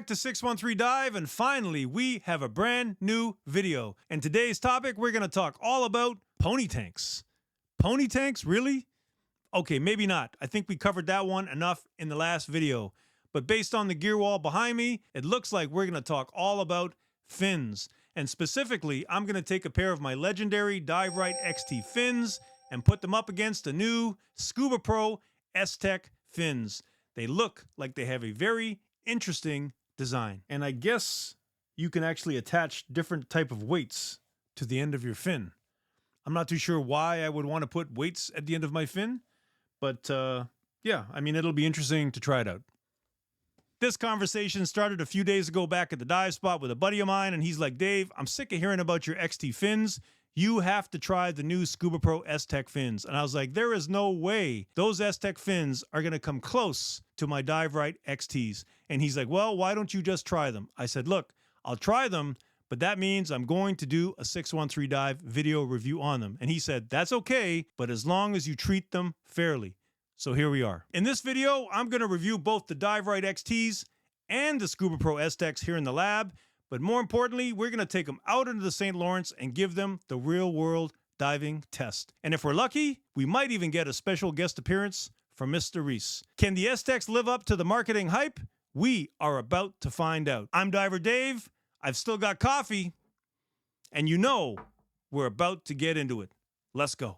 back to 613 Dive, and finally we have a brand new video. And today's topic, we're going to talk all about pony tanks. Pony tanks, really? Okay, maybe not. I think we covered that one enough in the last video. But based on the gear wall behind me, it looks like we're going to talk all about fins. And specifically, I'm going to take a pair of my legendary Dive Rite XT fins and put them up against the new Scuba Pro S-TEK fins. They look like they have a very interesting design. And I guess you can actually attach different type of weights to the end of your fin. I'm not too sure why I would want to put weights at the end of my fin, but yeah, I mean, it'll be interesting to try it out. This conversation started a few days ago back at the dive spot with a buddy of mine, and he's like, Dave, I'm sick of hearing about your XT fins. You have to try the new Scuba Pro S-TEK fins. And I was like, there is no way those S-TEK fins are going to come close to my Dive Rite XTs. And he's like, well, why don't you just try them? I said, look, I'll try them, but that means I'm going to do a 613 Dive video review on them. And he said, that's okay, but as long as you treat them fairly. So here we are. In this video, I'm going to review both the Dive Rite XTs and the Scuba Pro S-TEKs here in the lab. But more importantly, we're going to take them out into the St. Lawrence and give them the real-world diving test. And if we're lucky, we might even get a special guest appearance from Mr. Reese. Can the S-TEKs live up to the marketing hype? We are about to find out. I'm Diver Dave. I've still got coffee. And you know we're about to get into it. Let's go.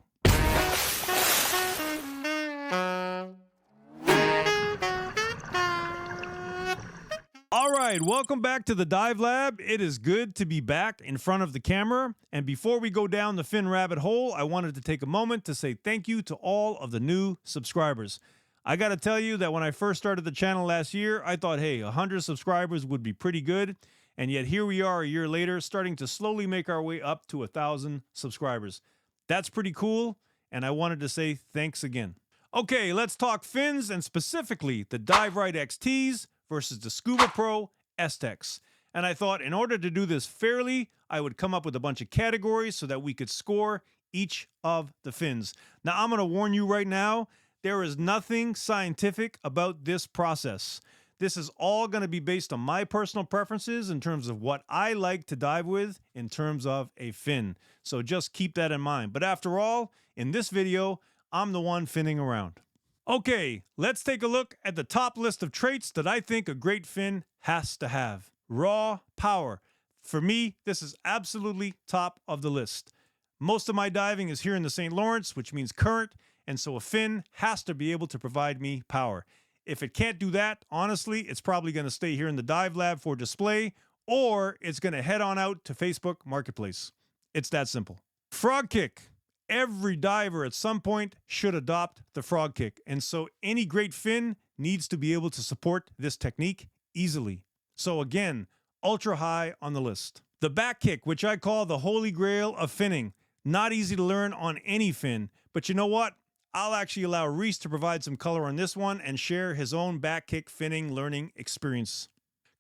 All right, welcome back to the Dive Lab. It is good to be back in front of the camera. And before we go down the fin rabbit hole, I wanted to take a moment to say thank you to all of the new subscribers. I got to tell you that when I first started the channel last year, I thought, hey, 100 subscribers would be pretty good. And yet here we are a year later, starting to slowly make our way up to 1,000 subscribers. That's pretty cool, and I wanted to say thanks again. Okay, let's talk fins, and specifically the Dive Rite XTs versus the Scuba Pro S-TEKs. And I thought in order to do this fairly, I would come up with a bunch of categories so that we could score each of the fins. Now, I'm going to warn you right now, there is nothing scientific about this process. This is all going to be based on my personal preferences in terms of what I like to dive with in terms of a fin. So just keep that in mind. But after all, in this video, I'm the one finning around. Okay, let's take a look at the top list of traits that I think a great fin has to have. Raw power. For me, this is absolutely top of the list. Most of my diving is here in the St. Lawrence, which means current, and so a fin has to be able to provide me power. If it can't do that, honestly, it's probably going to stay here in the dive lab for display, or it's going to head on out to Facebook Marketplace. It's that simple. Frog kick. Every diver at some point should adopt the frog kick. And so any great fin needs to be able to support this technique easily. So again, ultra high on the list. The back kick, which I call the holy grail of finning. Not easy to learn on any fin, but you know what? I'll actually allow Reese to provide some color on this one and share his own back kick finning learning experience.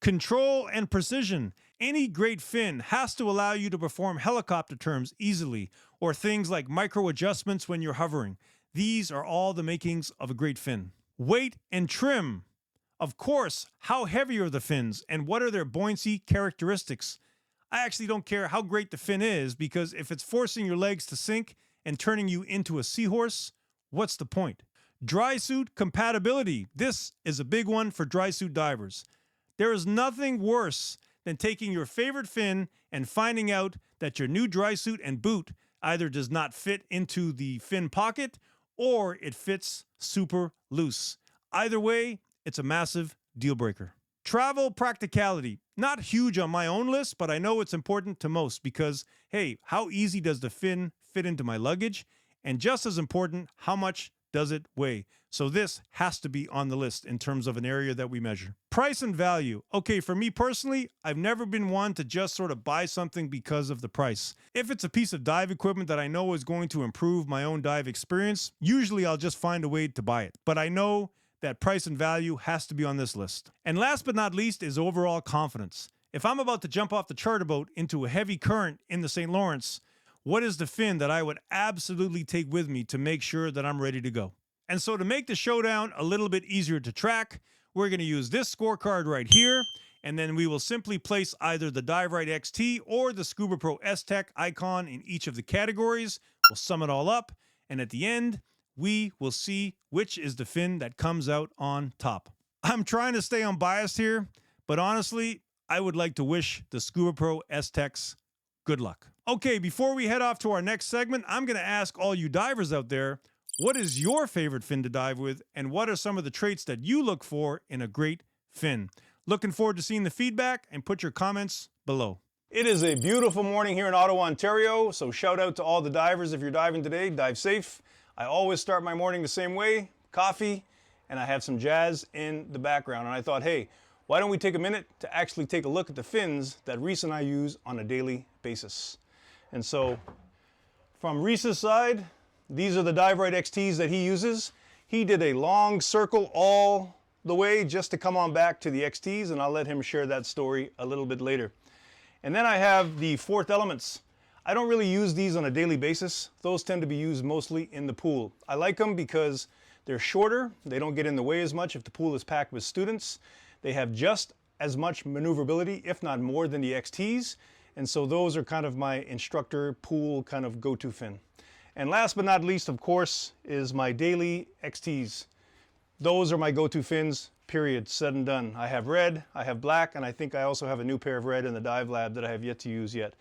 Control and precision. Any great fin has to allow you to perform helicopter turns easily, or things like micro adjustments when you're hovering. These are all the makings of a great fin. Weight and trim. Of course, how heavy are the fins and what are their buoyancy characteristics? I actually don't care how great the fin is, because if it's forcing your legs to sink and turning you into a seahorse, what's the point? Drysuit compatibility. This is a big one for Drysuit divers. There is nothing worse than taking your favorite fin and finding out that your new Drysuit and boot either does not fit into the fin pocket or it fits super loose. Either way, it's a massive deal breaker. Travel practicality. Not huge on my own list, but I know it's important to most because, hey, how easy does the fin fit into my luggage? And just as important, how much does it weigh? So this has to be on the list in terms of an area that we measure. Price and value. Okay, for me personally, I've never been one to just sort of buy something because of the price. If it's a piece of dive equipment that I know is going to improve my own dive experience, usually I'll just find a way to buy it. But I know that price and value has to be on this list. And last but not least is overall confidence. If I'm about to jump off the charter boat into a heavy current in the St. Lawrence, what is the fin that I would absolutely take with me to make sure that I'm ready to go? And so to make the showdown a little bit easier to track, we're going to use this scorecard right here. and then we will simply place either the DIVERITE XT or the SCUBA Pro S-TEK icon in each of the categories. We'll sum it all up, and at the end, we will see which is the fin that comes out on top. I'm trying to stay unbiased here, but honestly, I would like to wish the SCUBA Pro S-TEKs good luck. Okay, before we head off to our next segment, I'm going to ask all you divers out there, what is your favorite fin to dive with, and what are some of the traits that you look for in a great fin? Looking forward to seeing the feedback, and put your comments below. It is a beautiful morning here in Ottawa, Ontario, so shout out to all the divers. If you're diving today, dive safe. I always start my morning the same way, coffee, and I have some jazz in the background. And I thought, hey, why don't we take a minute to actually take a look at the fins that Reese and I use on a daily basis. And so from Reese's side, these are the DIVERITE XTs that he uses. He did a long circle all the way just to come on back to the XTs, and I'll let him share that story a little bit later. And then I have the Fourth Elements. I don't really use these on a daily basis. Those tend to be used mostly in the pool. I like them because they're shorter. They don't get in the way as much if the pool is packed with students. They have just as much maneuverability, if not more, than the XTs. And so those are kind of my instructor pool kind of go-to fin. And last but not least, of course, is my daily XTs. Those are my go-to fins, period, said and done. I have red, I have black, and I think I also have a new pair of red in the Dive Lab that I have yet to use yet.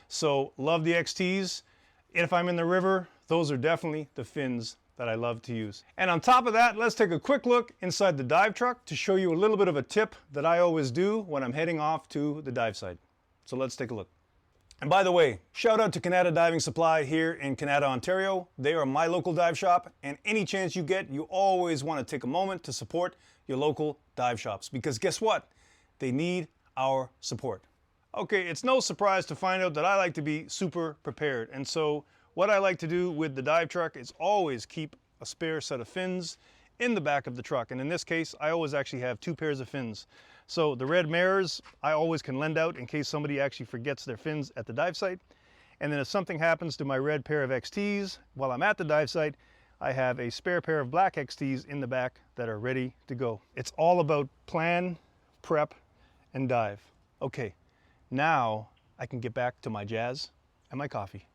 So love the XTs. If I'm in the river, those are definitely the fins that I love to use. And on top of that, let's take a quick look inside the dive truck to show you a little bit of a tip that I always do when I'm heading off to the dive site. So let's take a look. And by the way, shout out to Canada Diving Supply here in Canada, Ontario. They are my local dive shop, and any chance you get, you always want to take a moment to support your local dive shops, because guess what? They need our support. Okay, it's no surprise to find out that I like to be super prepared, and so what I like to do with the dive truck is always keep a spare set of fins in the back of the truck, and in this case, I always actually have two pairs of fins. So the red mirrors, I always can lend out in case somebody actually forgets their fins at the dive site. And then if something happens to my red pair of XTs while I'm at the dive site, I have a spare pair of black XTs in the back that are ready to go. It's all about plan, prep, and dive. Okay, now I can get back to my jazz and my coffee.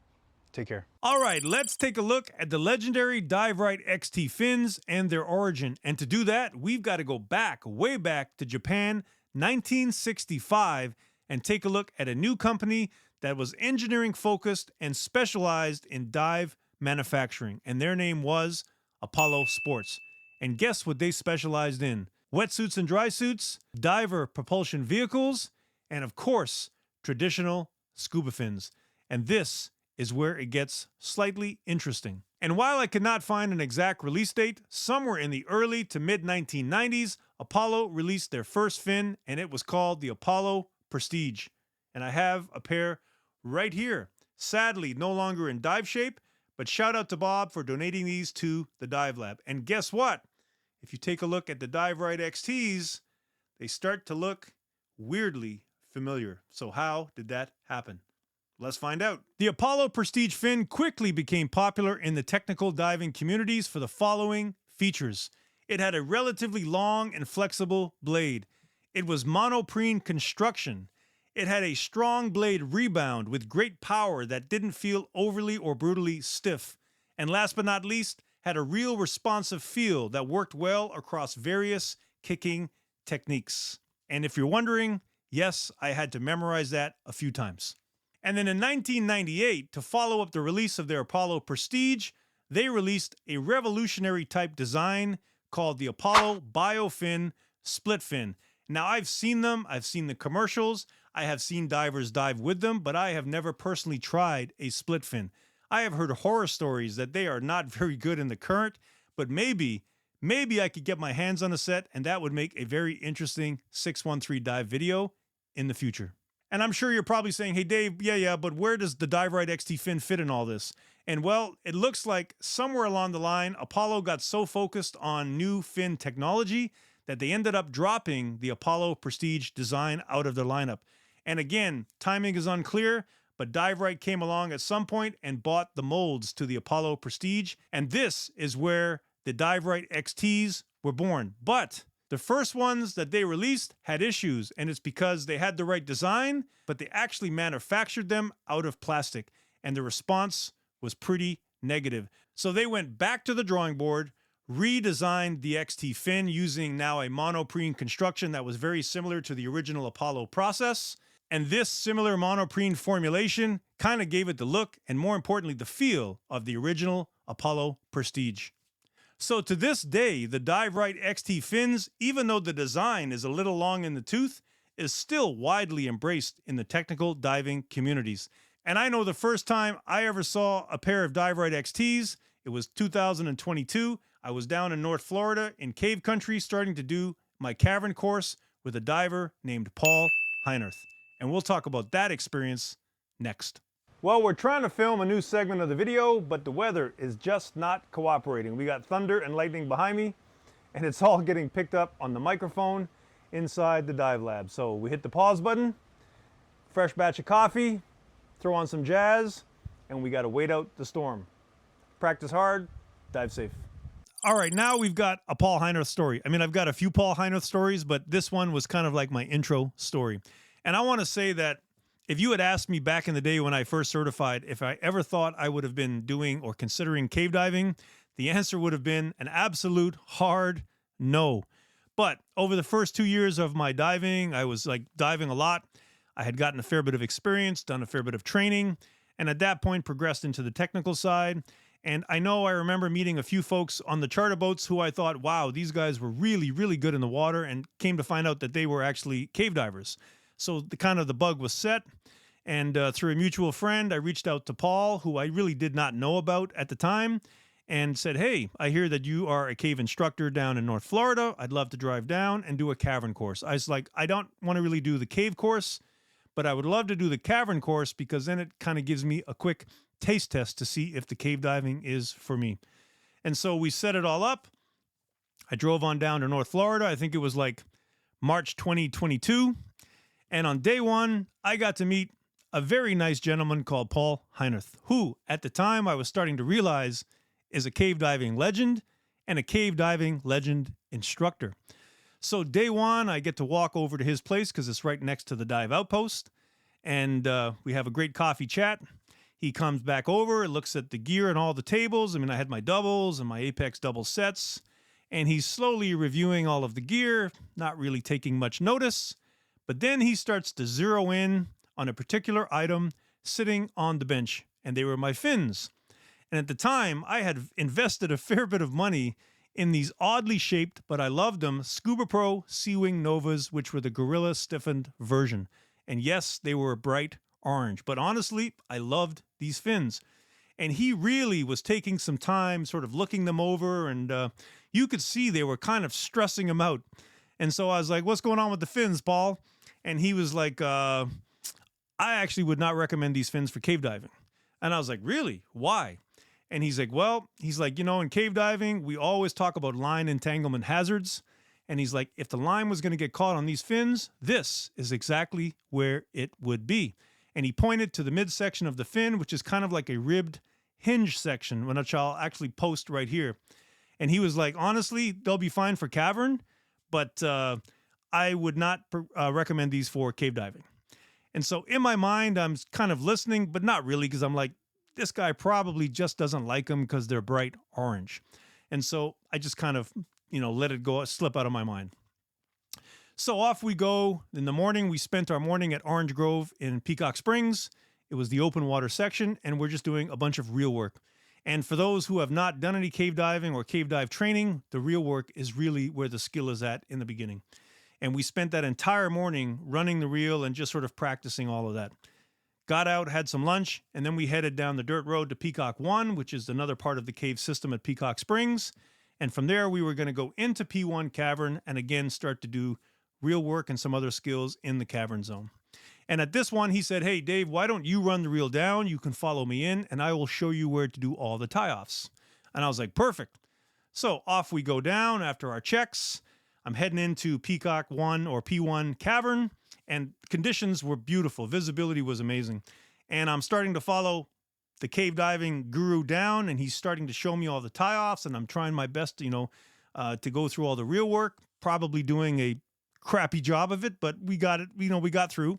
Take care. All right, let's take a look at the legendary DIVERITE XT fins and their origin. And to do that, we've got to go back, way back to Japan, 1965, and take a look at a new company that was engineering focused and specialized in dive manufacturing. And their name was Apollo Sports. And guess what they specialized in? Wetsuits and dry suits, diver propulsion vehicles, and of course, traditional scuba fins. And this is where it gets slightly interesting. And while I could not find an exact release date, somewhere in the early to mid 1990s, Apollo released their first fin, and it was called the Apollo Prestige. And I have a pair right here. Sadly, no longer in dive shape, but shout out to Bob for donating these to the Dive Lab. And guess what? If you take a look at the DIVERITE XTs, they start to look weirdly familiar. So how did that happen? Let's find out. The Apollo Prestige fin quickly became popular in the technical diving communities for the following features. It had a relatively long and flexible blade. It was monoprene construction. It had a strong blade rebound with great power that didn't feel overly or brutally stiff. And last but not least, had a real responsive feel that worked well across various kicking techniques. And if you're wondering, yes, I had to memorize that a few times. And then in 1998, to follow up the release of their Apollo Prestige, they released a revolutionary type design called the Apollo Biofin Split Fin. Now, I've seen them, I've seen the commercials, I have seen divers dive with them, but I have never personally tried a split fin. I have heard horror stories that they are not very good in the current, but maybe I could get my hands on a set, and that would make a very interesting 613 dive video in the future. And I'm sure you're probably saying, hey, Dave, yeah, but where does the DIVERITE XT fin fit in all this? And well, it looks like somewhere along the line, Apollo got so focused on new fin technology that they ended up dropping the Apollo Prestige design out of their lineup. And again, timing is unclear, but DIVERITE came along at some point and bought the molds to the Apollo Prestige. And this is where the DIVERITE XTs were born. But The first ones that they released had issues, and it's because they had the right design, but they actually manufactured them out of plastic, and the response was pretty negative. So they went back to the drawing board, redesigned the XT fin using now a monoprene construction that was very similar to the original Apollo process. And this similar monoprene formulation kind of gave it the look and, more importantly, the feel of the original Apollo Prestige. So to this day, the Dive Rite XT fins, even though the design is a little long in the tooth, is still widely embraced in the technical diving communities. And I know the first time I ever saw a pair of Dive Rite XTs, it was 2022. I was down in North Florida in cave country starting to do my cavern course with a diver named Paul Heinerth. And we'll talk about that experience next. Well, we're trying to film a new segment of the video, but the weather is just not cooperating. We got thunder and lightning behind me, and it's all getting picked up on the microphone inside the dive lab. So we hit the pause button, fresh batch of coffee, throw on some jazz, and we got to wait out the storm. Practice hard, dive safe. All right, now we've got a Paul Heinerth story. I mean, I've got a few Paul Heinerth stories, but this one was kind of like my intro story. And I want to say that if you had asked me back in the day when I first certified if I ever thought I would have been doing or considering cave diving, the answer would have been an absolute hard no. But over the first 2 years of my diving, I was like diving a lot. I had gotten a fair bit of experience, done a fair bit of training, and at that point progressed into the technical side. And I know I remember meeting a few folks on the charter boats who I thought, wow, these guys were really, really good in the water, and came to find out that they were actually cave divers. So the bug was set, and through a mutual friend, I reached out to Paul, who I really did not know about at the time, and said, hey, I hear that you are a cave instructor down in North Florida. I'd love to drive down and do a cavern course. I was like, I don't want to really do the cave course, but I would love to do the cavern course because then it kind of gives me a quick taste test to see if the cave diving is for me. And so we set it all up. I drove on down to North Florida. I think it was like March 2022. And on day one, I got to meet a very nice gentleman called Paul Heinerth, who at the time I was starting to realize is a cave diving legend and a cave diving legend instructor. So day one, I get to walk over to his place because it's right next to the dive outpost. And we have a great coffee chat. He comes back over, looks at the gear and all the tables. I mean, I had my doubles and my Apex double sets. And he's slowly reviewing all of the gear, not really taking much notice. But then he starts to zero in on a particular item sitting on the bench, and they were my fins. And at the time, I had invested a fair bit of money in these oddly shaped, but I loved them, Scuba Pro Sea-Wing Novas, which were the Gorilla stiffened version. And yes, they were bright orange, but honestly, I loved these fins. And he really was taking some time sort of looking them over, and you could see they were kind of stressing him out. And so I was like, what's going on with the fins, Paul? And he was like, I actually would not recommend these fins for cave diving. And I was like, really? Why? And he's like, well, in cave diving, we always talk about line entanglement hazards. And he's like, if the line was going to get caught on these fins, this is exactly where it would be. And he pointed to the midsection of the fin, which is kind of like a ribbed hinge section, which I'll actually post right here. And he was like, honestly, they'll be fine for cavern, but I would not recommend these for cave diving. And so in my mind, I'm kind of listening, but not really, because I'm like, this guy probably just doesn't like them because they're bright orange. And so I just kind of, let it go, slip out of my mind. So off we go. In the morning, we spent our morning at Orange Grove in Peacock Springs. It was the open water section, and we're just doing a bunch of reel work. And for those who have not done any cave diving or cave dive training, the reel work is really where the skill is at in the beginning. And we spent that entire morning running the reel and just sort of practicing all of that. Got out, had some lunch, and then we headed down the dirt road to Peacock 1, which is another part of the cave system at Peacock Springs. And from there, we were going to go into P1 Cavern and again start to do reel work and some other skills in the cavern zone. And at this one, he said, hey, Dave, why don't you run the reel down? You can follow me in, and I will show you where to do all the tie-offs. And I was like, perfect. So off we go down after our checks. I'm heading into Peacock 1 or P1 Cavern, and conditions were beautiful. Visibility was amazing. And I'm starting to follow the cave diving guru down, and he's starting to show me all the tie-offs, and I'm trying my best to, to go through all the real work, probably doing a crappy job of it, but we got it, we got through.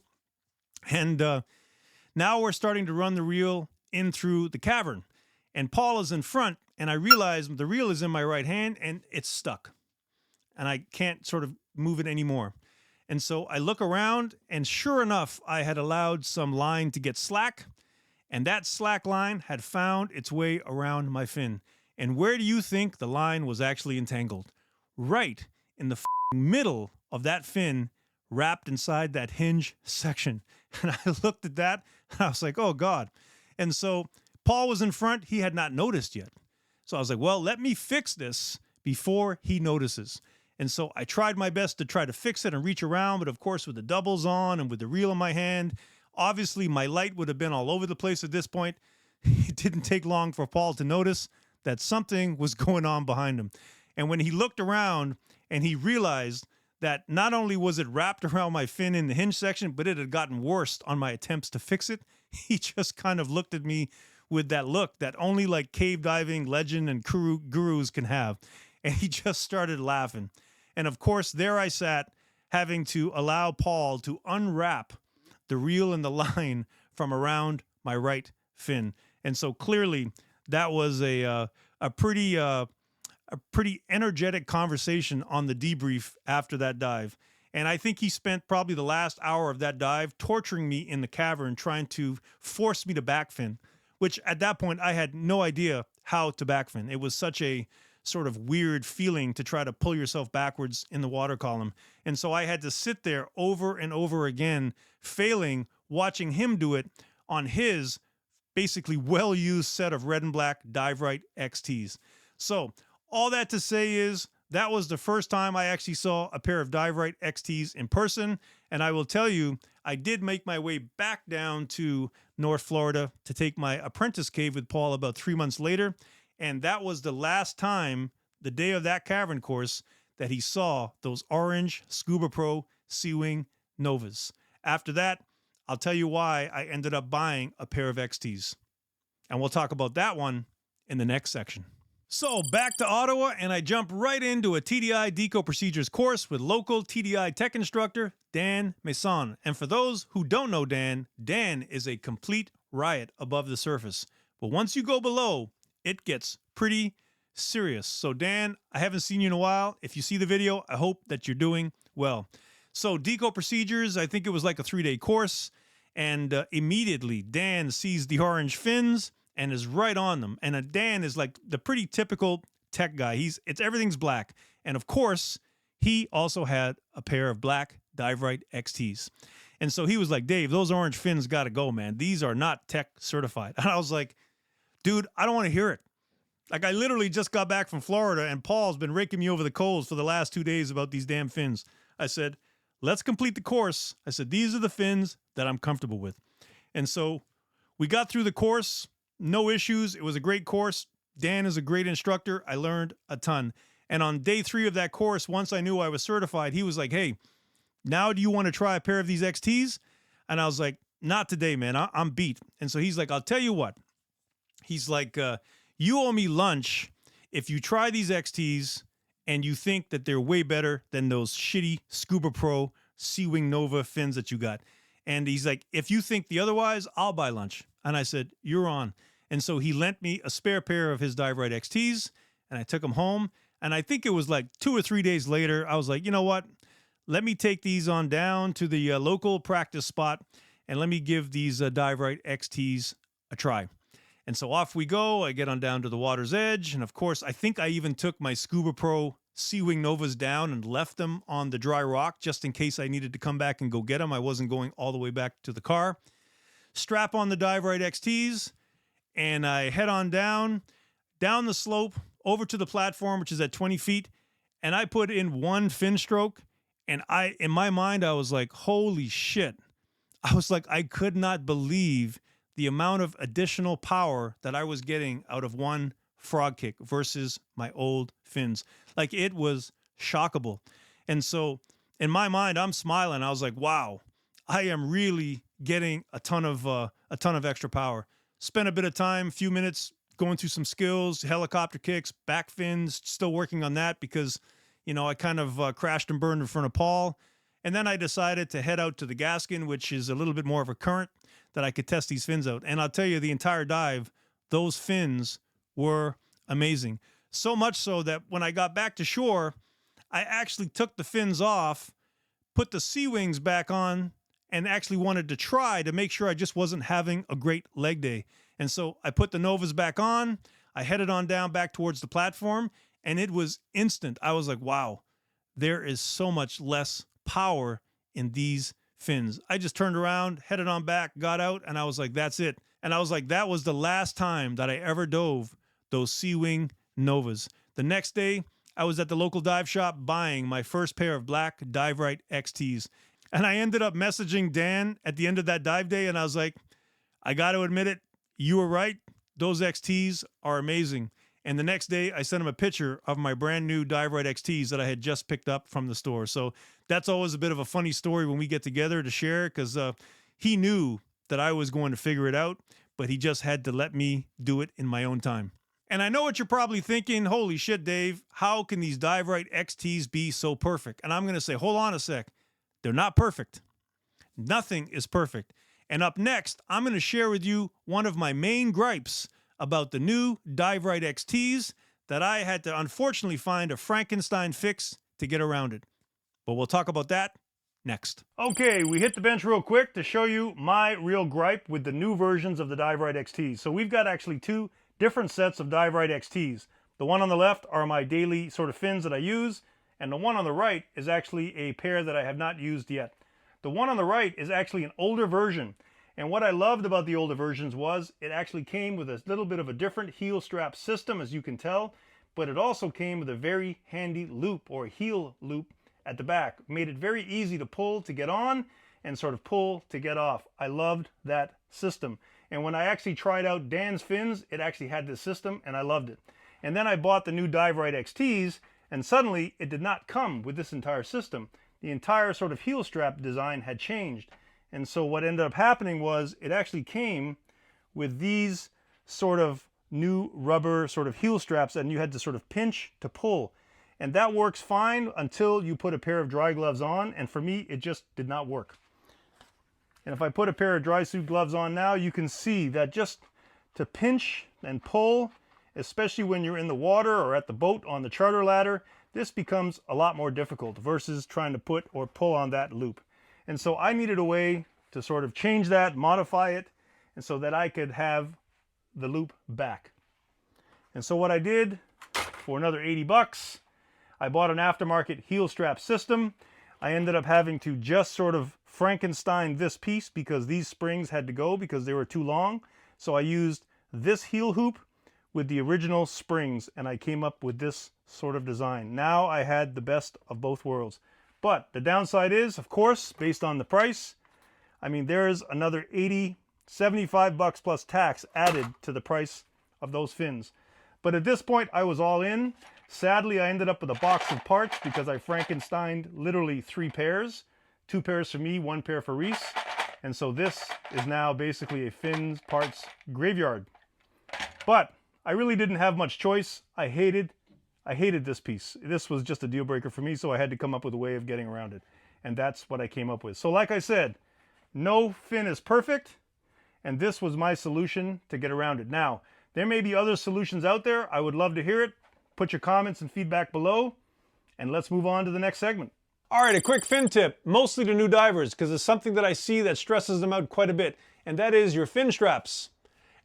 And now we're starting to run the reel in through the cavern. And Paul is in front, and I realize the reel is in my right hand, and it's stuck. And I can't sort of move it anymore. And so I look around, and sure enough, I had allowed some line to get slack, and that slack line had found its way around my fin. And where do you think the line was actually entangled? Right in the middle of that fin, wrapped inside that hinge section. And I looked at that, and I was like, oh, God. And so Paul was in front. He had not noticed yet. So I was like, well, let me fix this before he notices. And so I tried my best to try to fix it and reach around, but of course with the doubles on and with the reel in my hand, obviously my light would have been all over the place at this point. It didn't take long for Paul to notice that something was going on behind him. And when he looked around and he realized that not only was it wrapped around my fin in the hinge section, but it had gotten worse on my attempts to fix it, he just kind of looked at me with that look that only like cave diving legend and gurus can have. And he just started laughing. And of course, there I sat having to allow Paul to unwrap the reel and the line from around my right fin. And so clearly that was a pretty energetic conversation on the debrief after that dive. And I think he spent probably the last hour of that dive torturing me in the cavern, trying to force me to backfin, which at that point I had no idea how to backfin. It was such a sort of weird feeling to try to pull yourself backwards in the water column. And so I had to sit there over and over again, failing, watching him do it on his basically well-used set of red and black Dive Rite XTs. So all that to say is that was the first time I actually saw a pair of Dive Rite XTs in person. And I will tell you, I did make my way back down to North Florida to take my apprentice cave with Paul about 3 months later. And that was the last time, the day of that cavern course, that he saw those orange Scuba Pro Sea-Wing Novas. After that, I'll tell you why I ended up buying a pair of XTs. And we'll talk about that one in the next section. So back to Ottawa, and I jump right into a TDI Deco Procedures course with local TDI tech instructor, Dan Mason. And for those who don't know Dan, Dan is a complete riot above the surface. But once you go below, it gets pretty serious. So Dan, I haven't seen you in a while. If you see the video, I hope that you're doing well. So Deco Procedures, I think it was like a 3-day course. And immediately Dan sees the orange fins and is right on them. And Dan is like the pretty typical tech guy. Everything's black. And of course, he also had a pair of black Dive Rite XTs. And so he was like, Dave, those orange fins got to go, man. These are not tech certified. And I was like, dude, I don't want to hear it. Like, I literally just got back from Florida, and Paul's been raking me over the coals for the last 2 days about these damn fins. I said, let's complete the course. I said, these are the fins that I'm comfortable with. And so we got through the course, no issues. It was a great course. Dan is a great instructor. I learned a ton. And on day 3 of that course, once I knew I was certified, he was like, hey, now do you want to try a pair of these XTs? And I was like, not today, man. I'm beat. And so he's like, I'll tell you what. He's like, you owe me lunch if you try these XTs and you think that they're way better than those shitty Scuba Pro Sea-Wing Nova fins that you got. And he's like, if you think the otherwise, I'll buy lunch. And I said, you're on. And so he lent me a spare pair of his Dive Rite XTs, and I took them home. And I think it was like 2 or 3 days later, I was like, you know what? Let me take these on down to the local practice spot, and let me give these Dive Rite XTs a try. And so off we go. I get on down to the water's edge. And of course, I think I even took my Scuba Pro Sea-Wing Novas down and left them on the dry rock just in case I needed to come back and go get them. I wasn't going all the way back to the car. Strap on the Dive Rite XTs, and I head on down the slope over to the platform, which is at 20 feet. And I put in one fin stroke. And in my mind, I was like, holy shit. I was like, I could not believe the amount of additional power that I was getting out of one frog kick versus my old fins. Like, it was shockable. And so in my mind, I'm smiling. I was like, wow, I am really getting a ton of extra power. Spent a bit of time, a few minutes going through some skills, helicopter kicks, back fins, still working on that because, you know, I kind of crashed and burned in front of Paul. And then I decided to head out to the Gaskin, which is a little bit more of a current that I could test these fins out. And I'll tell you, the entire dive, those fins were amazing. So much so that when I got back to shore, I actually took the fins off, put the sea wings back on, and actually wanted to try to make sure I just wasn't having a great leg day. And so I put the Novas back on, I headed on down back towards the platform, and it was instant. I was like, wow, there is so much less power in these fins. I just turned around, headed on back, got out, and I was like, that's it. And I was like, that was the last time that I ever dove those Sea Wing Novas. The next day, I was at the local dive shop buying my first pair of black Dive Rite XTs. And I ended up messaging Dan at the end of that dive day, and I was like, I got to admit it, you were right. Those XTs are amazing. And the next day, I sent him a picture of my brand new Dive Rite XTs that I had just picked up from the store. So that's always a bit of a funny story when we get together to share, because he knew that I was going to figure it out, but he just had to let me do it in my own time. And I know what you're probably thinking, holy shit, Dave, how can these Dive Rite XTs be so perfect? And I'm going to say, hold on a sec. They're not perfect. Nothing is perfect. And up next, I'm going to share with you one of my main gripes about the new Dive Rite XTs that I had to unfortunately find a Frankenstein fix to get around it. But we'll talk about that next. Okay, we hit the bench real quick to show you my real gripe with the new versions of the Dive Rite XTs. So we've got actually two different sets of Dive Rite XTs. The one on the left are my daily sort of fins that I use, and the one on the right is actually a pair that I have not used yet. The one on the right is actually an older version, and what I loved about the older versions was it actually came with a little bit of a different heel strap system, as you can tell, but it also came with a very handy loop or heel loop at the back. Made it very easy to pull to get on and sort of pull to get off. I loved that system. And when I actually tried out Dan's fins, it actually had this system and I loved it. And then I bought the new Dive Rite XTs, and suddenly it did not come with this entire system. The entire sort of heel strap design had changed. And so what ended up happening was it actually came with these sort of new rubber sort of heel straps, and you had to sort of pinch to pull. And that works fine until you put a pair of dry gloves on, and for me it just did not work. And if I put a pair of Drysuit gloves on now, you can see that just to pinch and pull, especially when you're in the water or at the boat on the charter ladder, this becomes a lot more difficult versus trying to put or pull on that loop. And so I needed a way to sort of change that, modify it, and so that I could have the loop back. And so what I did, for another 80 bucks, I bought an aftermarket heel strap system. I ended up having to just sort of Frankenstein this piece because these springs had to go because they were too long. So I used this heel hoop with the original springs, and I came up with this sort of design. Now I had the best of both worlds. But the downside is, of course, based on the price, I mean, there's another 80, 75 bucks plus tax added to the price of those fins. But at this point, I was all in. Sadly, I ended up with a box of parts because I Frankensteined literally 3 pairs. 2 pairs for me, 1 pair for Reese. And so this is now basically a fins parts graveyard. But I really didn't have much choice. I hated this piece. This was just a deal breaker for me, so I had to come up with a way of getting around it. And that's what I came up with. So like I said, no fin is perfect, and this was my solution to get around it. Now, there may be other solutions out there. I would love to hear it. Put your comments and feedback below, and let's move on to the next segment. All right, a quick fin tip, mostly to new divers, because it's something that I see that stresses them out quite a bit, and that is your fin straps.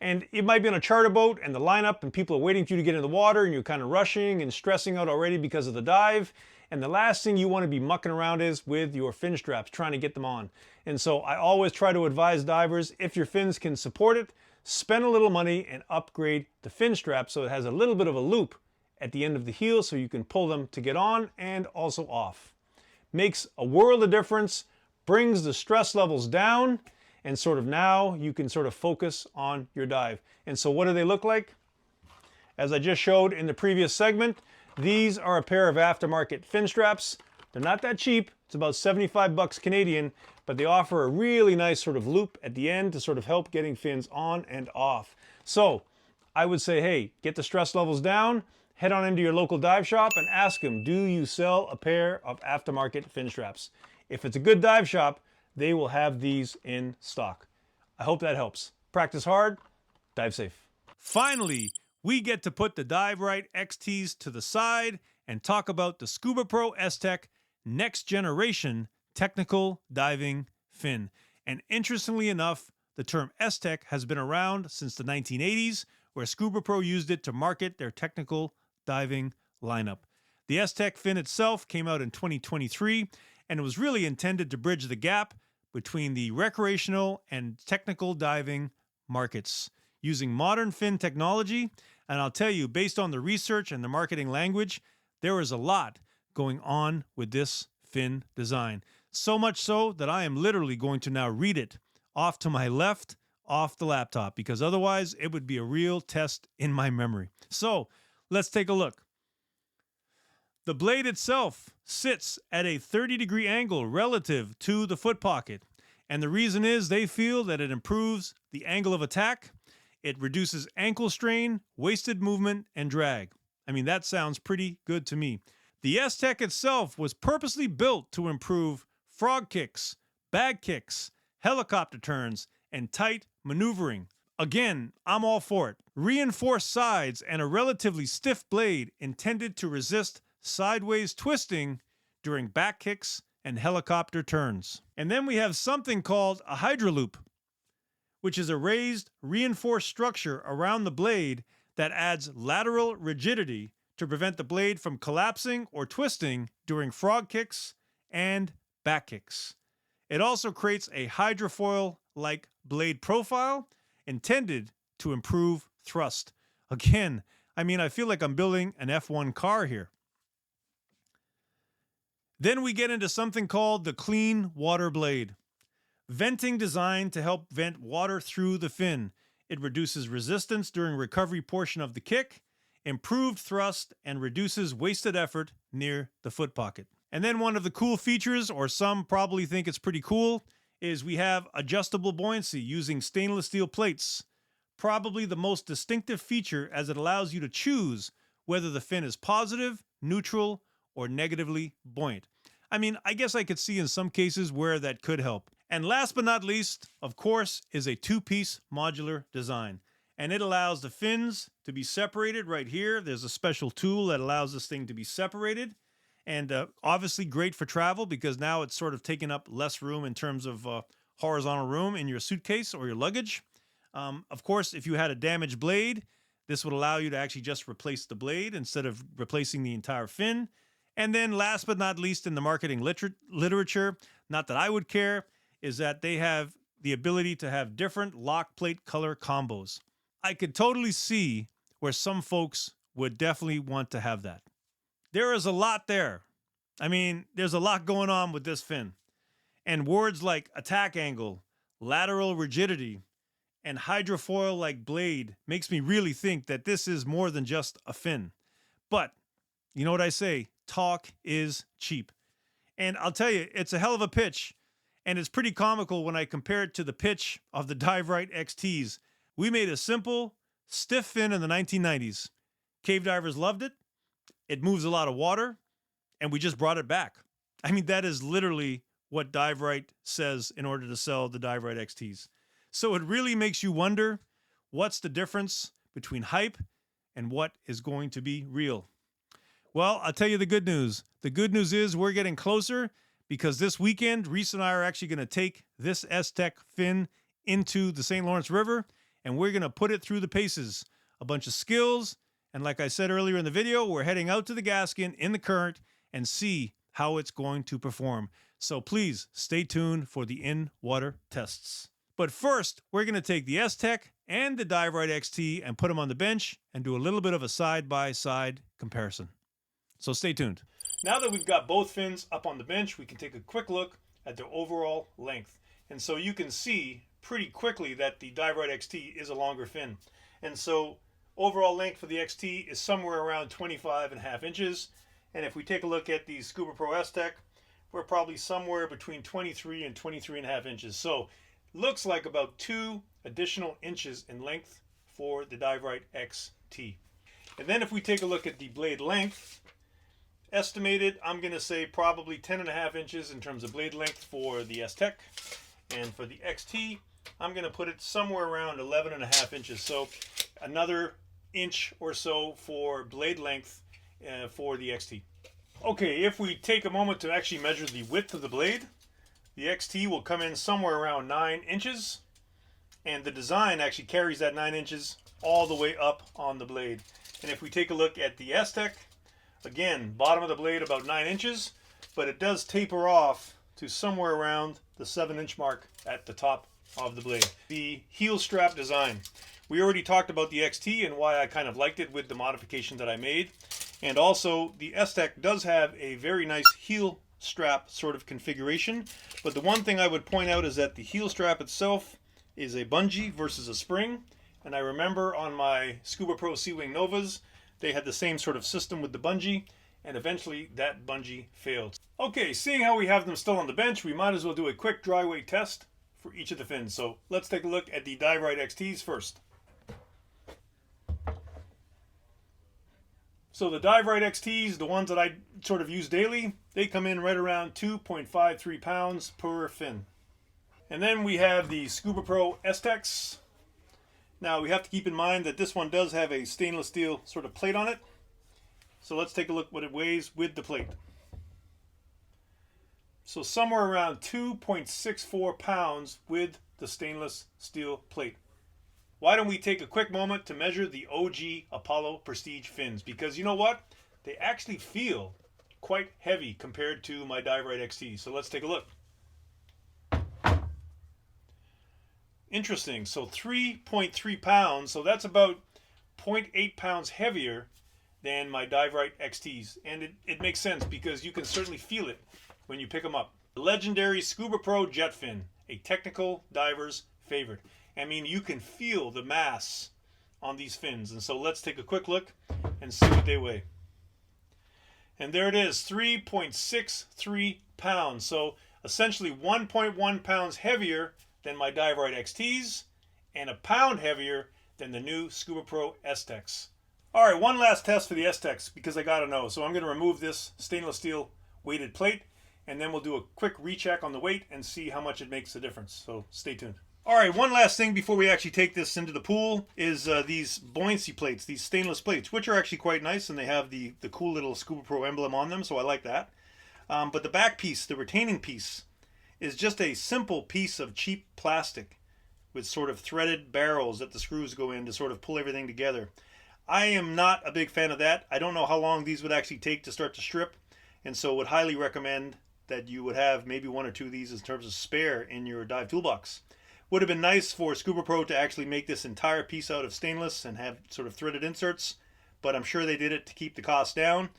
And it might be on a charter boat and the lineup and people are waiting for you to get in the water and you're kind of rushing and stressing out already because of the dive. And the last thing you want to be mucking around is with your fin straps, trying to get them on. And so I always try to advise divers, if your fins can support it, spend a little money and upgrade the fin strap so it has a little bit of a loop at the end of the heel so you can pull them to get on and also off. Makes a world of difference, brings the stress levels down, and sort of now you can sort of focus on your dive. And so what do they look like? As I just showed in the previous segment, these are a pair of aftermarket fin straps. They're not that cheap. It's about 75 bucks Canadian, but they offer a really nice sort of loop at the end to sort of help getting fins on and off. So I would say, hey, get the stress levels down, head on into your local dive shop and ask them, do you sell a pair of aftermarket fin straps? If it's a good dive shop, they will have these in stock. I hope that helps. Practice hard, dive safe. Finally, we get to put the Dive Rite XTs to the side and talk about the Scuba Pro S-TEK next generation technical diving fin. And interestingly enough, the term S-TEK has been around since the 1980s, where Scuba Pro used it to market their technical diving lineup. The S-TEK fin itself came out in 2023, and it was really intended to bridge the gap between the recreational and technical diving markets using modern fin technology. And I'll tell you, based on the research and the marketing language, there is a lot going on with this fin design. So much so that I am literally going to now read it off to my left, off the laptop, because otherwise it would be a real test in my memory. So let's take a look. The blade itself sits at a 30-degree angle relative to the foot pocket. And the reason is they feel that it improves the angle of attack. It reduces ankle strain, wasted movement, and drag. I mean, that sounds pretty good to me. The S-TEK itself was purposely built to improve frog kicks, bag kicks, helicopter turns, and tight maneuvering. Again, I'm all for it. Reinforced sides and a relatively stiff blade intended to resist sideways twisting during back kicks and helicopter turns. And then we have something called a Hydra-Loop, which is a raised, reinforced structure around the blade that adds lateral rigidity to prevent the blade from collapsing or twisting during frog kicks and back kicks. It also creates a hydrofoil-like blade profile intended to improve thrust. Again, I mean, I feel like I'm building an F1 car here. Then we get into something called the clean water blade. Venting designed to help vent water through the fin. It reduces resistance during recovery portion of the kick, improved thrust, and reduces wasted effort near the foot pocket. And then one of the cool features, or some probably think it's pretty cool, is we have adjustable buoyancy using stainless steel plates. Probably the most distinctive feature, as it allows you to choose whether the fin is positive, neutral, or negatively buoyant. I mean, I guess I could see in some cases where that could help. And last but not least, of course, is a two-piece modular design. And it allows the fins to be separated right here. There's a special tool that allows this thing to be separated. And obviously great for travel because now it's sort of taking up less room in terms of horizontal room in your suitcase or your luggage. Of course, if you had a damaged blade, this would allow you to actually just replace the blade instead of replacing the entire fin. And then last but not least in the marketing literature, not that I would care, is that they have the ability to have different lock plate color combos. I could totally see where some folks would definitely want to have that. There is a lot there. I mean, there's a lot going on with this fin. And words like attack angle, lateral rigidity, and hydrofoil-like blade makes me really think that this is more than just a fin. But, you know what I say, talk is cheap. And I'll tell you, it's a hell of a pitch. And it's pretty comical when I compare it to the pitch of the Dive Rite XTs. We made a simple, stiff fin in the 1990s. Cave divers loved it. It moves a lot of water. And we just brought it back. I mean, that is literally what Dive Rite says in order to sell the Dive Rite XTs. So it really makes you wonder, what's the difference between hype and what is going to be real? Well, I'll tell you the good news. The good news is we're getting closer because this weekend, Reese and I are actually going to take this S-TEK fin into the St. Lawrence River, and we're going to put it through the paces. A bunch of skills, and like I said earlier in the video, we're heading out to the Gaskin in the current and see how it's going to perform. So please stay tuned for the in-water tests. But first, we're going to take the S-TEK and the Dive Rite XT and put them on the bench and do a little bit of a side-by-side comparison. So stay tuned. Now that we've got both fins up on the bench, we can take a quick look at their overall length. And so you can see pretty quickly that the Dive Rite XT is a longer fin. And so overall length for the XT is somewhere around 25.5 inches. And if we take a look at the Scuba Pro S-TEK, we're probably somewhere between 23 and 23.5 inches. So looks like about 2 additional inches in length for the DIVERITE XT. And then if we take a look at the blade length, estimated, I'm going to say probably 10.5 inches in terms of blade length for the S-TEK. And for the XT, I'm going to put it somewhere around 11.5 inches. So another inch or so for blade length for the XT. Okay, if we take a moment to actually measure the width of the blade, the XT will come in somewhere around 9 inches. And the design actually carries that 9 inches all the way up on the blade. And if we take a look at the S-TEK, again, bottom of the blade about 9 inches, but it does taper off to somewhere around the 7-inch mark at the top of the blade. The heel strap design. We already talked about the XT and why I kind of liked it with the modification that I made. And also, the S-TEK does have a very nice heel strap sort of configuration. But the one thing I would point out is that the heel strap itself is a bungee versus a spring. And I remember on my Scuba Pro Sea-Wing Novas, they had the same sort of system with the bungee, and eventually that bungee failed. Okay, seeing how we have them still on the bench, we might as well do a quick dry weight test for each of the fins. So let's take a look at the DIVERITE XTs first. So the DIVERITE XTs, the ones that I sort of use daily, they come in right around 2.53 pounds per fin. And then we have the Scuba Pro S-TEKs. Now we have to keep in mind that this one does have a stainless steel sort of plate on it. So let's take a look what it weighs with the plate. So somewhere around 2.64 pounds with the stainless steel plate. Why don't we take a quick moment to measure the OG Apollo Prestige fins? Because you know what? They actually feel quite heavy compared to my DIVERITE XT. So let's take a look. Interesting. So 3.3 pounds. So that's about 0.8 pounds heavier than my DIVERITE XTs. And it makes sense because you can certainly feel it when you pick them up. The legendary Scuba Pro Jet Fin, a technical diver's favorite. I mean, you can feel the mass on these fins. And so let's take a quick look and see what they weigh. And there it is, 3.63 pounds. So essentially 1.1 pounds heavier than my DIVERITE XTs and a pound heavier than the new Scuba Pro S-TEKs. All right, one last test for the S-TEKs because I got to know. So I'm going to remove this stainless steel weighted plate and then we'll do a quick recheck on the weight and see how much it makes a difference. So stay tuned. All right, one last thing before we actually take this into the pool is these buoyancy plates, these stainless plates, which are actually quite nice and they have the cool little Scuba Pro emblem on them, so I like that. But the back piece, the retaining piece, is just a simple piece of cheap plastic with sort of threaded barrels that the screws go in to sort of pull everything together. I am not a big fan of that. I don't know how long these would actually take to start to strip, and so would highly recommend that you would have maybe one or two of these in terms of spare in your dive toolbox. Would have been nice for Scuba Pro to actually make this entire piece out of stainless and have sort of threaded inserts, but I'm sure they did it to keep the cost down,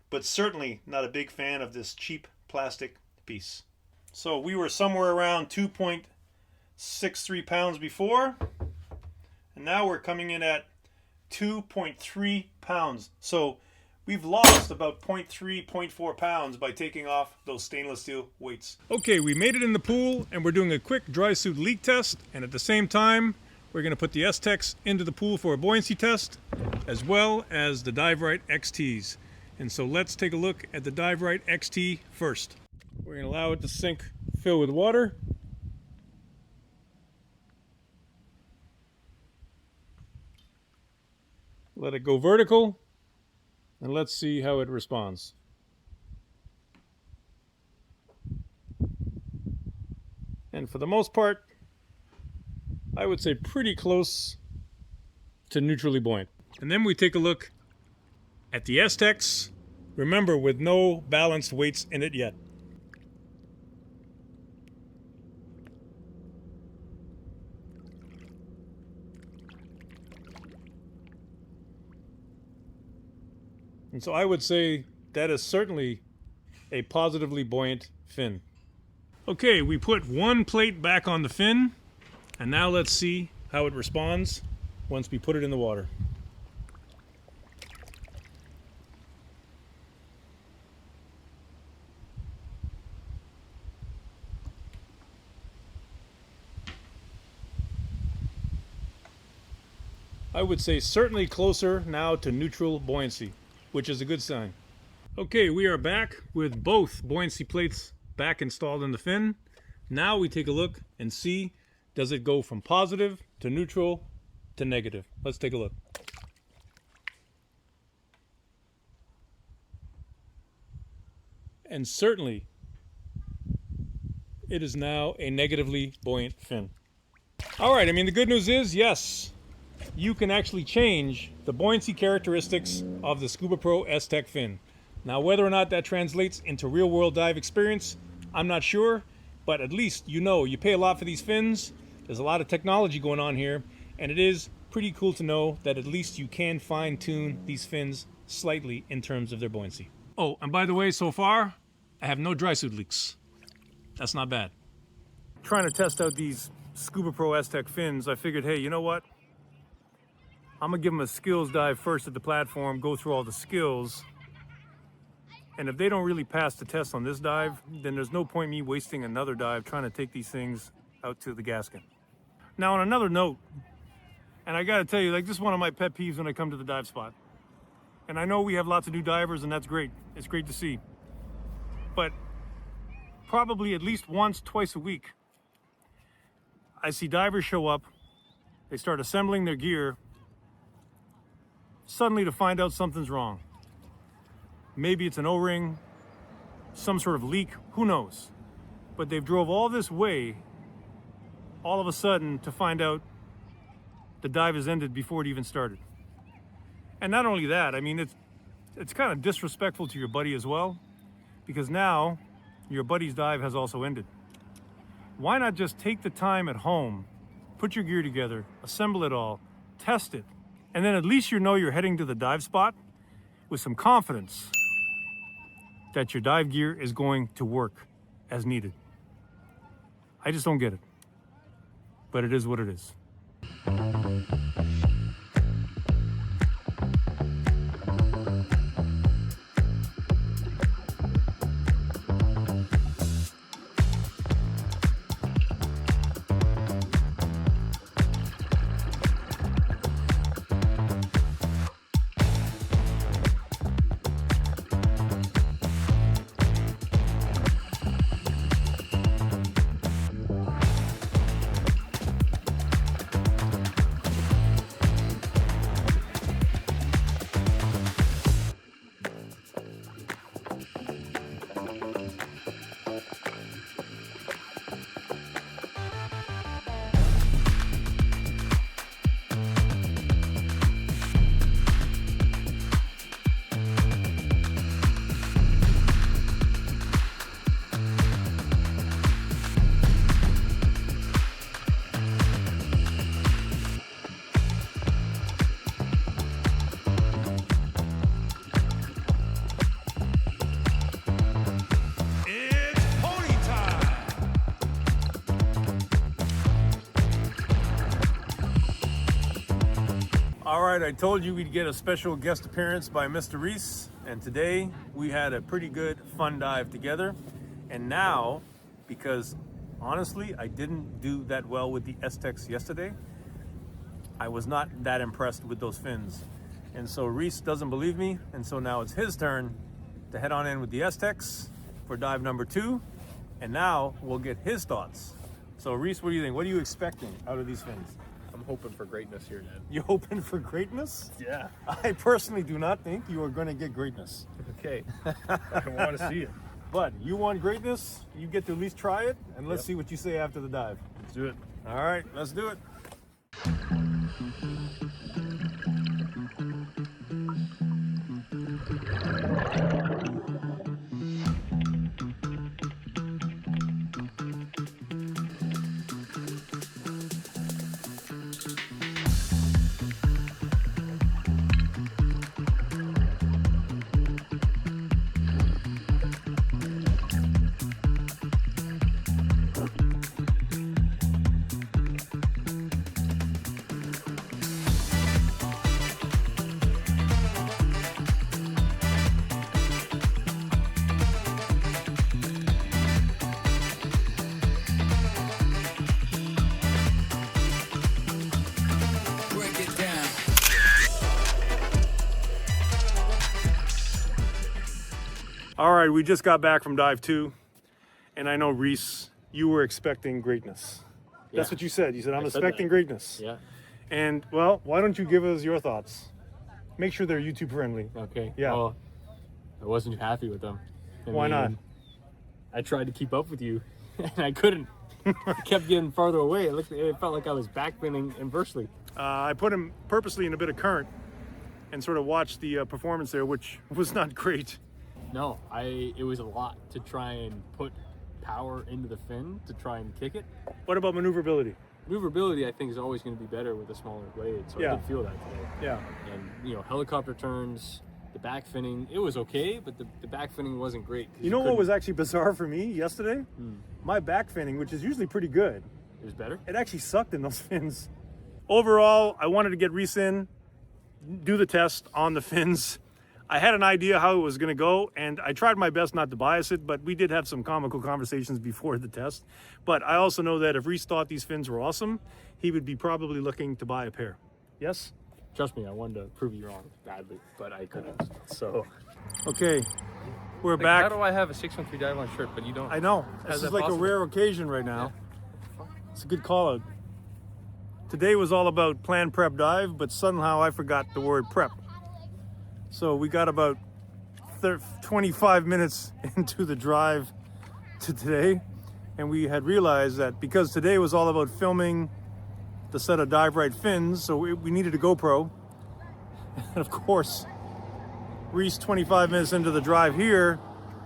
but certainly not a big fan of this cheap plastic piece. So we were somewhere around 2.63 pounds before, and now we're coming in at 2.3 pounds. So we've lost about 0.3, 0.4 pounds by taking off those stainless steel weights. Okay, we made it in the pool, and we're doing a quick Drysuit leak test, and at the same time, we're going to put the S-TEKs into the pool for a buoyancy test, as well as the DIVERITE XTs. And so let's take a look at the DIVERITE XT first. We're going to allow it to sink, fill with water. Let it go vertical, and let's see how it responds. And for the most part, I would say pretty close to neutrally buoyant. And then we take a look at the S-TEKs, remember with no balanced weights in it yet. And so I would say that is certainly a positively buoyant fin. Okay, we put one plate back on the fin, and now let's see how it responds once we put it in the water. I would say certainly closer now to neutral buoyancy, which is a good sign. Okay, we are back with both buoyancy plates back installed in the fin. Now we take a look and see, does it go from positive to neutral to negative? Let's take a look. And certainly, it is now a negatively buoyant fin. All right, I mean, the good news is, yes, you can actually change the buoyancy characteristics of the Scuba Pro S-TEK fin. Now, whether or not that translates into real-world dive experience, I'm not sure, but at least you know you pay a lot for these fins. There's a lot of technology going on here, and it is pretty cool to know that at least you can fine-tune these fins slightly in terms of their buoyancy. Oh, and by the way, so far, I have no Drysuit leaks. That's not bad. Trying to test out these Scuba Pro S-TEK fins, I figured, hey, you know what? I'm gonna give them a skills dive first at the platform, go through all the skills. And if they don't really pass the test on this dive, then there's no point me wasting another dive trying to take these things out to the gasket. Now, on another note, and I gotta tell you, like, this is one of my pet peeves when I come to the dive spot. And I know we have lots of new divers, and that's great. It's great to see. But probably at least once, twice a week, I see divers show up, they start assembling their gear, suddenly to find out something's wrong. Maybe it's an O-ring, some sort of leak, who knows? But they've drove all this way, all of a sudden, to find out the dive has ended before it even started. And not only that, I mean, it's kind of disrespectful to your buddy as well, because now your buddy's dive has also ended. Why not just take the time at home, put your gear together, assemble it all, test it, and then at least you know you're heading to the dive spot with some confidence that your dive gear is going to work as needed. I just don't get it, but it is what it is. All right, I told you we'd get a special guest appearance by Mr. Reese, and today we had a pretty good fun dive together. And now, because honestly, I didn't do that well with the S-TEKs yesterday, I was not that impressed with those fins. And so Reese doesn't believe me, and so now it's his turn to head on in with the S-TEKs for dive number 2, and now we'll get his thoughts. So Reese, what do you think? What are you expecting out of these fins? I'm hoping for greatness here, Ned. You're hoping for greatness? Yeah. I personally do not think you are going to get greatness. Okay. I want to see it. But you want greatness, you get to at least try it, and let's see what you say after the dive. Let's do it. All right, let's do it. All right, we just got back from Dive 2, and I know, Reese, you were expecting greatness. That's Yeah. what you said. You said, I'm I said expecting that. greatness. Yeah. And, well, why don't you give us your thoughts? Make sure they're YouTube friendly. Okay. Yeah. Well, I wasn't happy with them. Why not? I tried to keep up with you, and I couldn't. I kept getting farther away. It felt like I was backspinning inversely. I put him purposely in a bit of current and sort of watched the performance there, which was not great. No, it was a lot to try and put power into the fin to try and kick it. What about maneuverability? Maneuverability, I think, is always going to be better with a smaller blade, so Yeah. I did feel that today. Yeah. And, you know, helicopter turns, the back finning, it was okay, but the back finning wasn't great. You know what was actually bizarre for me yesterday? Hmm. My back finning, which is usually pretty good, It was better? it actually sucked in those fins. Overall, I wanted to get Reese in, do the test on the fins. I had an idea how it was going to go, and I tried my best not to bias it, but we did have some comical conversations before the test. But I also know that if Reese thought these fins were awesome, he would be probably looking to buy a pair. Yes? Trust me, I wanted to prove you wrong badly, but I couldn't. So, Okay, we're Like, back. how do I have a 613 dive on shirt, but you don't? I know. How's This is that like possible? a rare occasion right now. It's a good call out. Today was all about plan, prep, dive, but somehow I forgot the word prep. So we got about 25 minutes into the drive to today, and we had realized that because today was all about filming the set of Dive Rite fins, so we needed a GoPro. And of course, Reese, 25 minutes into the drive here,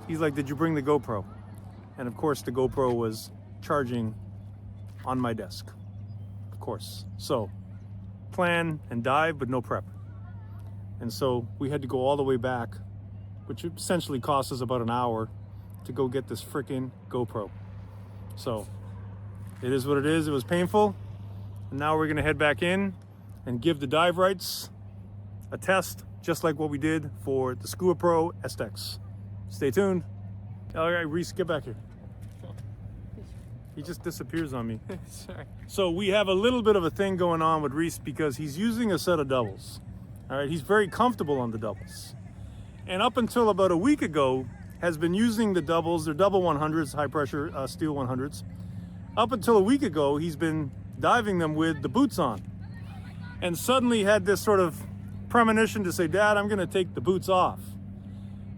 he's like, did you bring the GoPro? And of course, the GoPro was charging on my desk, of course. So, plan and dive, but no prep. And so we had to go all the way back, which essentially cost us about an hour to go get this freaking GoPro. So, it is what it is. It was painful. And now we're gonna head back in and give the Dive Rites a test, just like what we did for the Scuba Pro S-TEKs. Stay tuned. All right, Reese, get back here. He just disappears on me. sorry. So we have a little bit of a thing going on with Reese because he's using a set of doubles. All right, he's very comfortable on the doubles. And up until about a week ago, has been using the doubles, they're double 100s, high pressure steel 100s. Up until a week ago, he's been diving them with the boots on. And suddenly had this sort of premonition to say, Dad, I'm gonna take the boots off.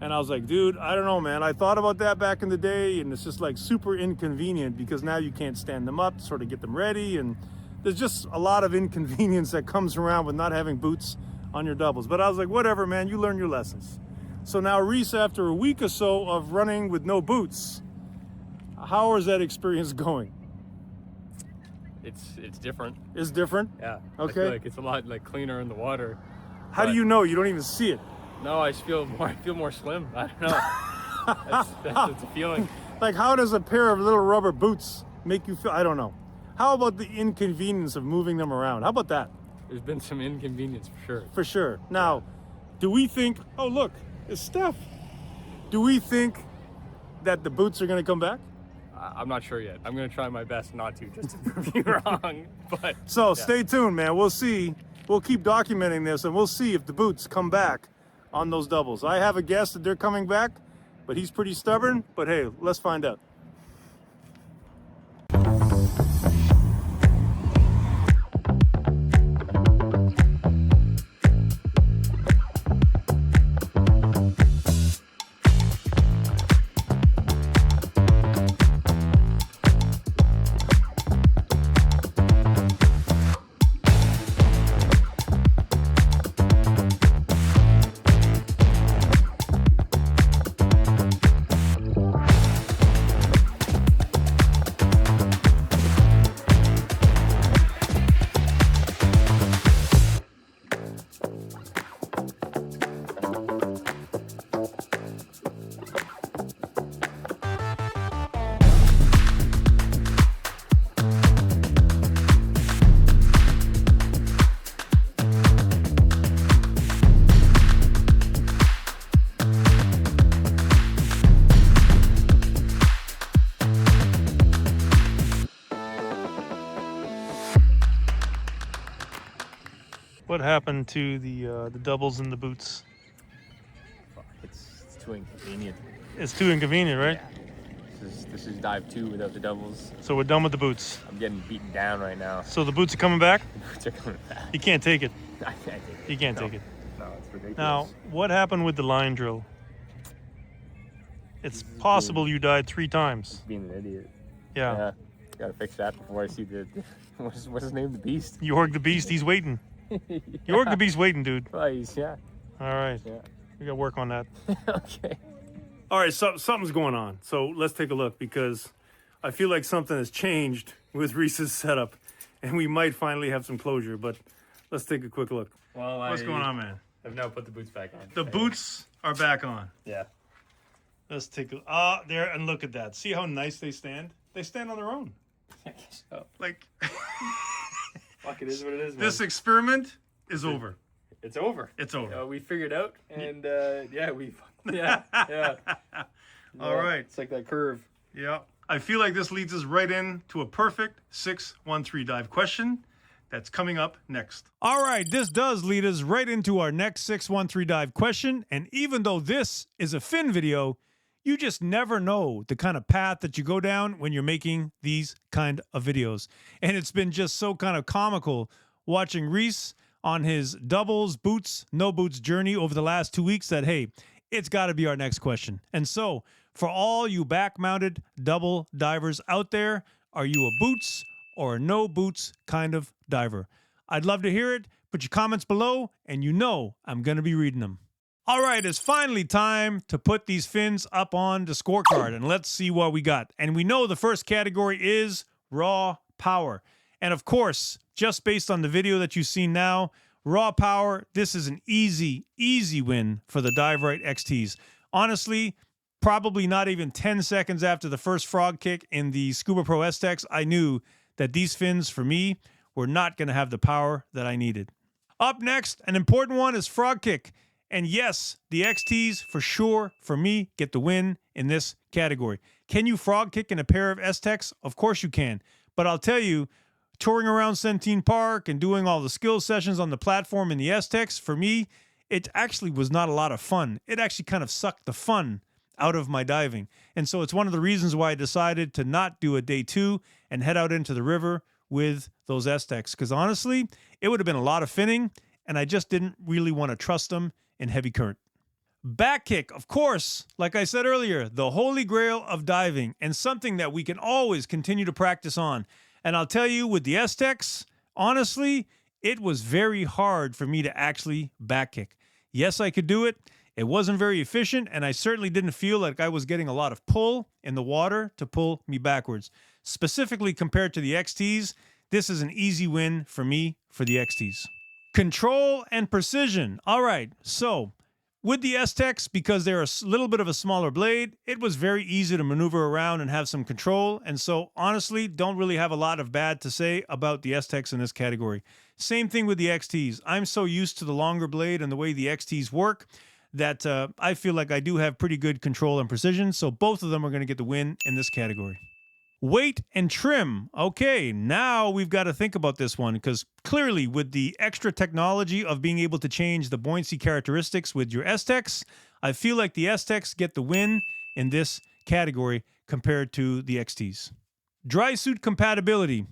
And I was like, dude, I don't know, man. I thought about that back in the day, and it's just like super inconvenient because now you can't stand them up to sort of get them ready. And there's just a lot of inconvenience that comes around with not having boots on your doubles. But I was like, whatever, man, you learn your lessons. So now, Reese, after a week or so of running with no boots, how is that experience going? It's different. It's different? Yeah. Okay. I feel like it's a lot like cleaner in the water. How do But- you know? You don't even see it. No, I just feel more slim. I don't know. that's a feeling. Like, how does a pair of little rubber boots make you feel? I don't know. How about the inconvenience of moving them around? How about that? There's been some inconvenience for sure. For sure. Now, do we think, oh, look, it's Steph. Do we think that the boots are going to come back? I'm not sure yet. I'm gonna try my best not to, just to prove you wrong. But So yeah. stay tuned, man. We'll see. We'll keep documenting this, and we'll see if the boots come back on those doubles. I have a guess that they're coming back, but he's pretty stubborn. But hey, let's find out. What happened to the doubles and the boots? It's too inconvenient. It's too inconvenient, right? Yeah. This is dive 2 without the doubles. So we're done with the boots. I'm getting beaten down right now. So the boots are coming back? The boots are coming back. You can't take it. I can't take it. You can't No. take it. No, it's ridiculous. Now, what happened with the line drill? It's possible you died 3 times. Being an idiot. Yeah. Yeah. Gotta fix that before I see the what's his name? The Beast. Jorg the Beast, he's waiting. Yeah. Jorg the Beast waiting, dude. Oh, yeah. All right. Yeah. We got to work on that. Okay. All right, something's going on. So let's take a look because I feel like something has changed with Reese's setup and we might finally have some closure, but let's take a quick look. Well, What's going on, man? I've now put the boots back on. The boots are back on. Yeah. Let's take a there and look at that. See how nice they stand? They stand on their own. So, Like fuck, it is what it is, man. this experiment is over. It's over. It's over. We figured out, and yeah, yeah. All right. It's like that curve. Yeah. I feel like this leads us right into a perfect 613 dive question that's coming up next. All right, this does lead us right into our next 613 dive question. And even though this is a fin video, you just never know the kind of path that you go down when you're making these kind of videos. And it's been just so kind of comical watching Reese on his doubles, boots, no boots journey over the last 2 weeks that, hey, it's got to be our next question. And so for all you back-mounted double divers out there, are you a boots or a no boots kind of diver? I'd love to hear it. Put your comments below, and you know I'm going to be reading them. All right, it's finally time to put these fins up on the scorecard, and let's see what we got. And we know the first category is raw power. And of course, just based on the video that you've seen now, raw power, this is an easy win for the Dive Rite XTs. Honestly, probably not even 10 seconds after the first frog kick in the Scuba Pro S-TEKs, I knew that these fins, for me, were not going to have the power that I needed. Up next, an important one is frog kick. And yes, the XTs, for sure, for me, get the win in this category. Can you frog kick in a pair of S-TEKs? Of course you can. But I'll tell you, touring around Centene Park and doing all the skill sessions on the platform in the S-TEKs, for me, it actually was not a lot of fun. It actually kind of sucked the fun out of my diving. And so it's one of the reasons why I decided to not do a day 2 and head out into the river with those S-TEKs. Because honestly, it would have been a lot of finning, and I just didn't really want to trust them in heavy current. Back kick, of course, like I said earlier, the holy grail of diving and something that we can always continue to practice on. And I'll tell you, with the S-TEKs, honestly, it was very hard for me to actually back kick. Yes, I could do it. It wasn't very efficient, and I certainly didn't feel like I was getting a lot of pull in the water to pull me backwards. Specifically compared to the XTs, this is an easy win for me for the XTs. Control and precision. All right, so with the S-TEKs, because they're a little bit of a smaller blade, it was very easy to maneuver around and have some control. And so honestly, don't really have a lot of bad to say about the S-TEKs in this category. Same thing with the XTs. I'm so used to the longer blade and the way the XTs work that I feel like I do have pretty good control and precision. So both of them are going to get the win in this category. Weight and trim. Okay, now we've got to think about this one because clearly with the extra technology of being able to change the buoyancy characteristics with your S-TEKs, I feel like the S-TEKs get the win in this category compared to the XTs. Drysuit compatibility.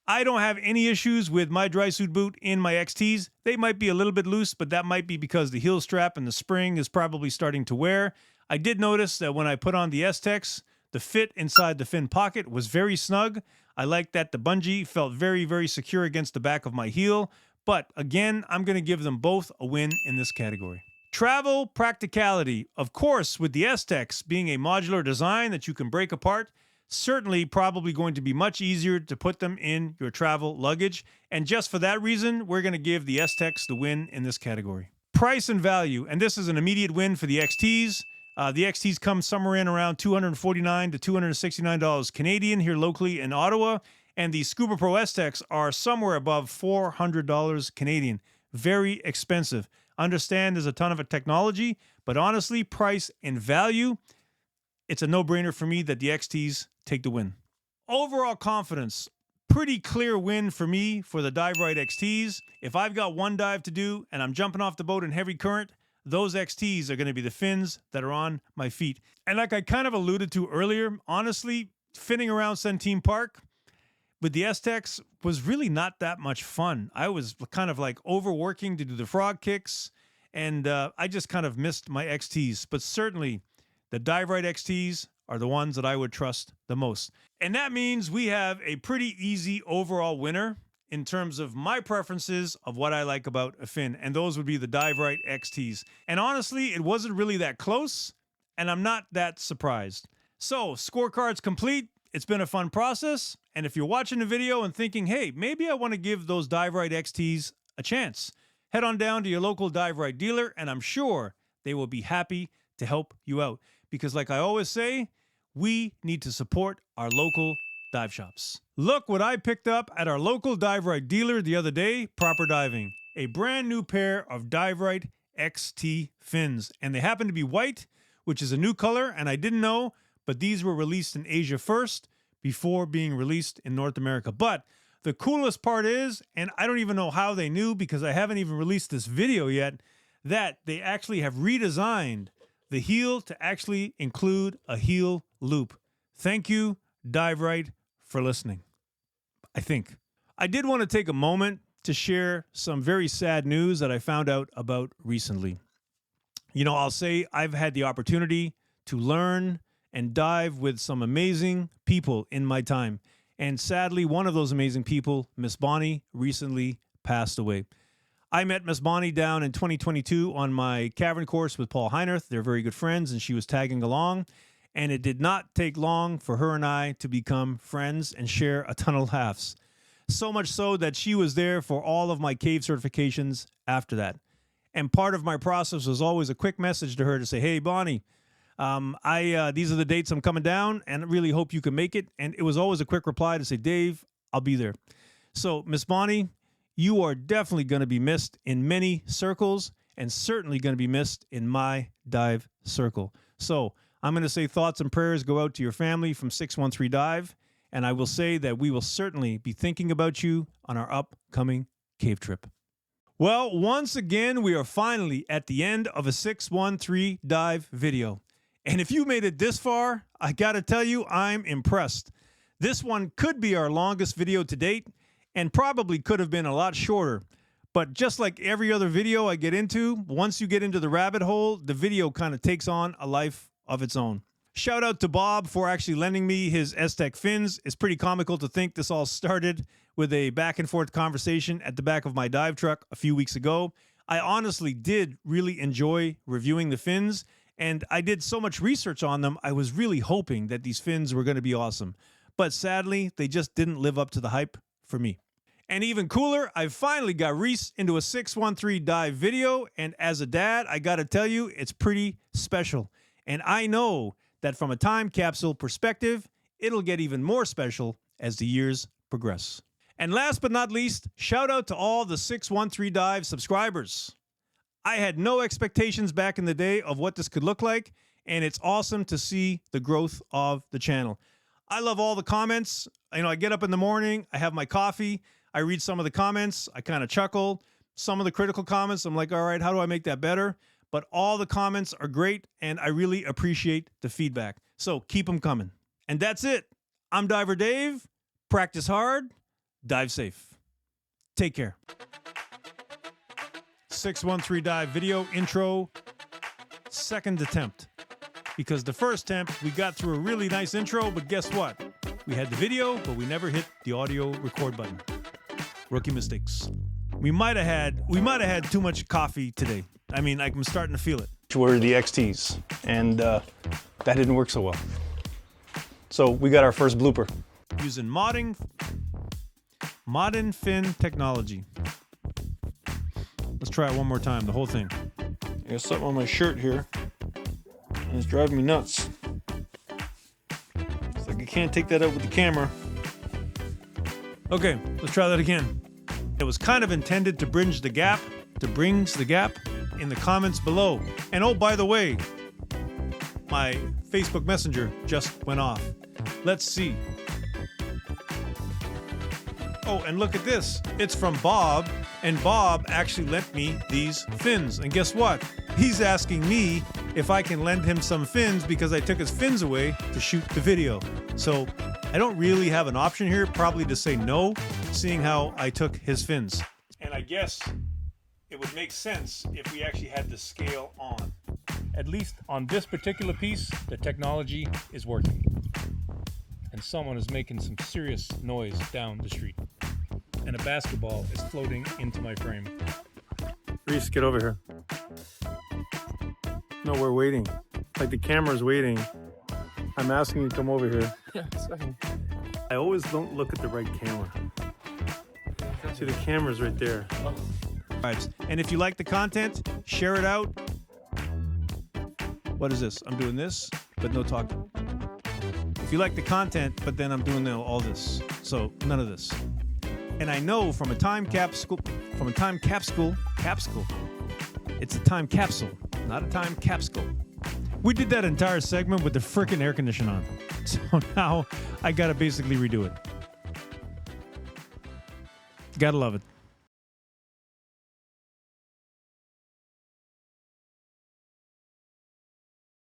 I don't have any issues with my Drysuit boot in my XTs. They might be a little bit loose, but that might be because the heel strap and the spring is probably starting to wear. I did notice that when I put on the S-TEKs, the fit inside the fin pocket was very snug. I like that the bungee felt very secure against the back of my heel. But again, I'm going to give them both a win in this category. Travel practicality. Of course, with the S-TEKs being a modular design that you can break apart, certainly probably going to be much easier to put them in your travel luggage. And just for that reason, we're going to give the S-TEKs the win in this category. Price and value. And this is an immediate win for the XTs. The XTs come somewhere in around $249 to $269 Canadian here locally in Ottawa, and the Scuba Pro S-TEKs are somewhere above $400 Canadian. Very expensive. Understand there's a ton of a technology, but honestly, price and value, it's a no-brainer for me that the XTs take the win. Overall confidence. Pretty clear win for me for the Dive Rite XTs. If I've got one dive to do and I'm jumping off the boat in heavy current, those XTs are going to be the fins that are on my feet. And like I kind of alluded to earlier, honestly, finning around Centene Park with the S-TEKs was really not that much fun. I was kind of like overworking to do the frog kicks, and I just kind of missed my XTs. But certainly, the Dive Rite XTs are the ones that I would trust the most. And that means we have a pretty easy overall winner in terms of my preferences of what I like about a fin, and those would be the Dive Rite XTs. And honestly, it wasn't really that close, and I'm not that surprised. So, scorecard's complete. It's been a fun process, and if you're watching the video and thinking, hey, maybe I want to give those Dive Rite XTs a chance, head on down to your local Dive Rite dealer, and I'm sure they will be happy to help you out. Because like I always say, we need to support our local dive shops. Look what I picked up at our local Dive Rite dealer the other day, Proper Diving. A brand new pair of Dive Rite XT fins. And they happen to be white, which is a new color, and I didn't know, but these were released in Asia first before being released in North America. But the coolest part is, and I don't even know how they knew because I haven't even released this video yet, that they actually have redesigned the heel to actually include a heel loop. Thank you, Dive Rite, for listening. I think. I did want to take a moment to share some very sad news that I found out about recently. You know, I'll say I've had the opportunity to learn and dive with some amazing people in my time. And sadly, one of those amazing people, Miss Bonnie, recently passed away. I met Miss Bonnie down in 2022 on my cavern course with Paul Heinerth. They're very good friends, and she was tagging along. And it did not take long for her and I to become friends and share a ton of laughs. So much so that she was there for all of my cave certifications after that. And part of my process was always a quick message to her to say, hey, Bonnie, these are the dates I'm coming down, and I really hope you can make it. And it was always a quick reply to say, Dave, I'll be there. So, Miss Bonnie, you are definitely going to be missed in many circles, and certainly going to be missed in my dive circle. So, I'm going to say thoughts and prayers go out to your family from 613 Dive, and I will say that we will certainly be thinking about you on our upcoming cave trip. Well, once again, we are finally at the end of a 613 Dive video. And if you made it this far, I got to tell you, I'm impressed. This one could be our longest video to date, and probably could have been a lot shorter. But just like every other video I get into, once you get into the rabbit hole, the video kind of takes on a life of its own. Shout out to Bob for actually lending me his S-TEK fins. It's pretty comical to think this all started with a back and forth conversation at the back of my dive truck a few weeks ago. I honestly did really enjoy reviewing the fins, and I did so much research on them. I was really hoping that these fins were going to be awesome. But sadly, they just didn't live up to the hype for me. And even cooler, I finally got Reese into a 613 Dive video, and as a dad, I got to tell you, it's pretty special. And I know that from a time capsule perspective, it'll get even more special as the years progress. And last but not least, shout out to all the 613 Dive subscribers. I had no expectations back in the day of what this could look like, and it's awesome to see the growth of the channel. I love all the comments. You know, I get up in the morning, I have my coffee, I read some of the comments, I kind of chuckle. Some of the critical comments, I'm like, all right, how do I make that better? But all the comments are great, and I really appreciate the feedback. So keep them coming. And that's it. I'm Diver Dave. Practice hard, dive safe. Take care. 613 Dive video intro, second attempt. Because the first attempt, we got through a really nice intro, but guess what? We had the video, but we never hit the audio record button. Rookie mistakes. We might have had too much coffee today. I mean, I'm starting to feel it. Were the XTs, and that didn't work so well. So we got our first blooper. Using modding fin technology. Let's try it one more time, the whole thing. I got something on my shirt here, and it's driving me nuts. It's like I can't take that out with the camera. Okay, let's try that again. It was kind of intended to bridge the gap, in the comments below. And oh, by the way, my Facebook Messenger just went off. Let's see. Oh, and look at this. It's from Bob, and Bob actually lent me these fins. And guess what? He's asking me if I can lend him some fins because I took his fins away to shoot the video. So I don't really have an option here, probably to say no, seeing how I took his fins. And I guess it would make sense if we actually had the scale on. At least on this particular piece, the technology is working. And someone is making some serious noise down the street. And a basketball is floating into my frame. Reese, get over here. No, we're waiting. Like the camera's waiting. I'm asking you to come over here. Yeah, second. I always don't look at the right camera. See, the camera's right there. Oh. Right. And if you like the content, share it out. What is this? I'm doing this, but no talking. If you like the content, but then I'm doing all this. So none of this. And I know from a time capsule, it's a time capsule, not a time capsule. We did that entire segment with the frickin' air conditioner on. So now I gotta basically redo it. Gotta love it.